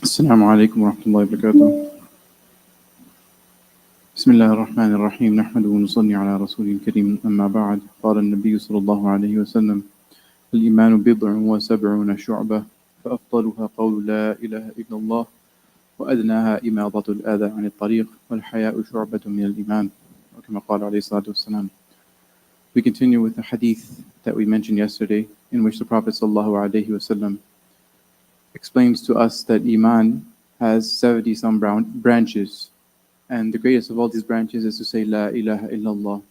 السلام عليكم ورحمة الله وبركاته. بسم الله الرحمن الرحيم نحمده ونصلي على رسوله الكريم أما بعد قال النبي صلى الله عليه وسلم الإيمان بضع وسبعون شعبة فأفضلها قول لا إله إلا الله وأدناها إماطة الأذى عن الطريق والحياء شعبة من الإيمان وكما قال عليه الصلاة والسلام. We continue with the hadith that we mentioned yesterday, in which the Prophet ﷺ explains to us that Iman has 70 some branches, and the greatest of all these branches is to say La ilaha illallah.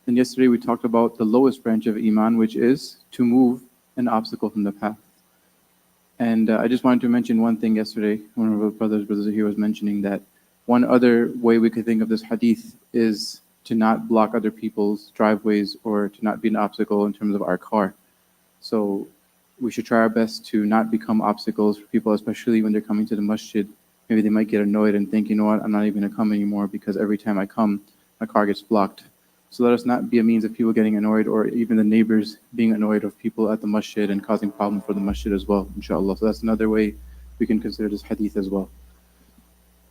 And yesterday we talked about the lowest branch of Iman, which is to move an obstacle from the path. And I just wanted to mention one thing yesterday. One of our brothers here was mentioning that one other way we could think of this hadith is to not block other people's driveways or to not be an obstacle in terms of our car. So we should try our best to not become obstacles for people, especially when they're coming to the masjid. Maybe they might get annoyed and think, you know what, I'm not even going to come anymore because every time I come, my car gets blocked. So let us not be a means of people getting annoyed, or even the neighbors being annoyed of people at the masjid and causing problems for the masjid as well, inshallah. So that's another way we can consider this hadith as well.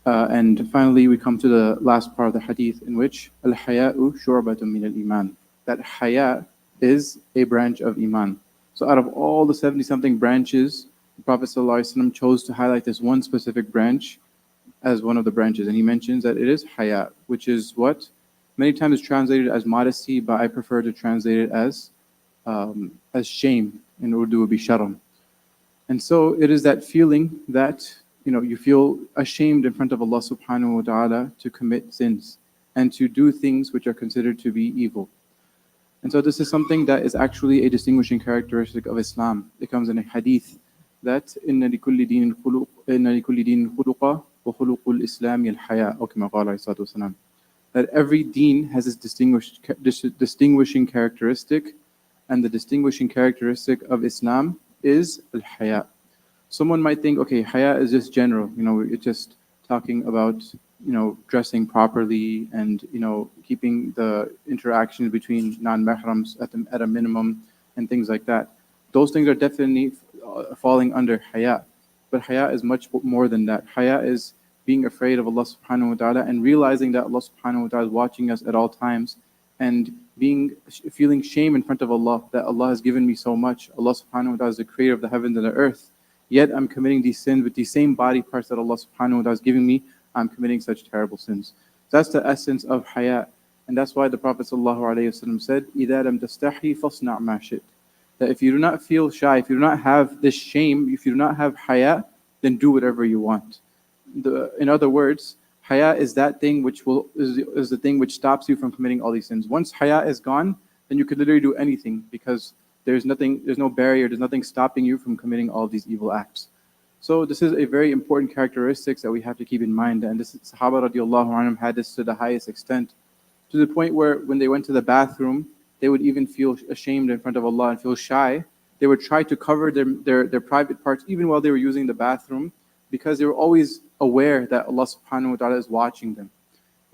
And finally, we come to the last part of the hadith, in which al-haya'u shu'batun min al-iman. That haya is a branch of iman. So out of all the 70-something branches, the Prophet ﷺ chose to highlight this one specific branch as one of the branches. And he mentions that it is haya, which is what many times is translated as modesty, but I prefer to translate it as shame. In Urdu would be sharam. And so it is that feeling that you feel ashamed in front of Allah subhanahu wa ta'ala to commit sins and to do things which are considered to be evil. And so this is something that is actually a distinguishing characteristic of Islam. It comes in a hadith that إِنَّ لِكُلِّ دِينٍ خُلُقًا وَخُلُقُ الْإِسْلَامِ الْحَيَاءُ كما قال عليه الصلاة والسلام. That every deen has its distinguishing characteristic, and the distinguishing characteristic of Islam is al-haya. Someone might think, okay, haya is just general, it's just talking about dressing properly and keeping the interactions between non-mahrams at a minimum and things like that. Those things are definitely falling under haya, but haya is much more than that. Haya is being afraid of Allah subhanahu wa ta'ala and realizing that Allah subhanahu wa ta'ala is watching us at all times, and feeling shame in front of Allah that Allah has given me so much. Allah subhanahu wa ta'ala is the creator of the heavens and the earth, yet I'm committing these sins with these same body parts that Allah subhanahu wa ta'ala is giving me. I'm committing such terrible sins. So that's the essence of haya. And that's why the Prophet ﷺ said, إِذَا لَمْ تَسْتَحِي فَاصْنَعْ مَا شِئْتَ. That if you do not feel shy, if you do not have this shame, if you do not have haya, then do whatever you want. In other words, haya is that thing which is the thing which stops you from committing all these sins. Once haya is gone, then you could literally do anything, because there's no barrier, there's nothing stopping you from committing all these evil acts. So this is a very important characteristic that we have to keep in mind. And this Sahaba radiallahu anhum had this to the highest extent, to the point where when they went to the bathroom, they would even feel ashamed in front of Allah and feel shy. They would try to cover their private parts even while they were using the bathroom, because they were always aware that Allah subhanahu wa ta'ala is watching them.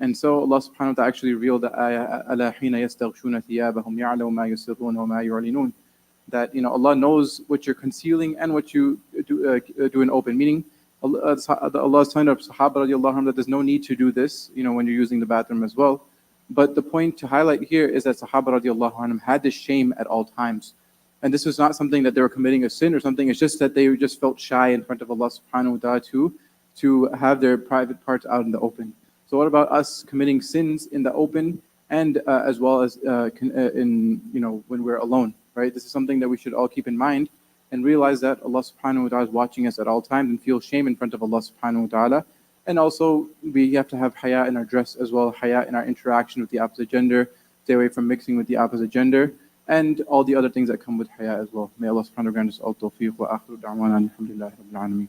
And so Allah subhanahu wa ta'ala actually revealed the ayah, أَلَا حِينَ يَسْتَغْشُونَ ثِيَابَهُمْ يَعْلَمُ مَا يُسِرُّونَ وَمَا يُعْلِنُونَ. That Allah knows what you're concealing and what you do in open. Meaning, Allah is telling the Sahaba radiallahu anhum that there's no need to do this, when you're using the bathroom as well. But the point to highlight here is that Sahaba radiallahu anhum had this shame at all times. And this was not something that they were committing a sin or something. It's just that they just felt shy in front of Allah subhanahu wa ta'ala to have their private parts out in the open. So what about us committing sins in the open and as well as when we're alone, right? This is something that we should all keep in mind and realize that Allah subhanahu wa ta'ala is watching us at all times, and feel shame in front of Allah subhanahu wa ta'ala. And also we have to have haya in our dress as well, haya in our interaction with the opposite gender, stay away from mixing with the opposite gender, and all the other things that come with haya as well. May Allah subhanahu wa ta'ala grant us all tawfiq wa akhiru da'wana alhamdulillahi rabbil alameen.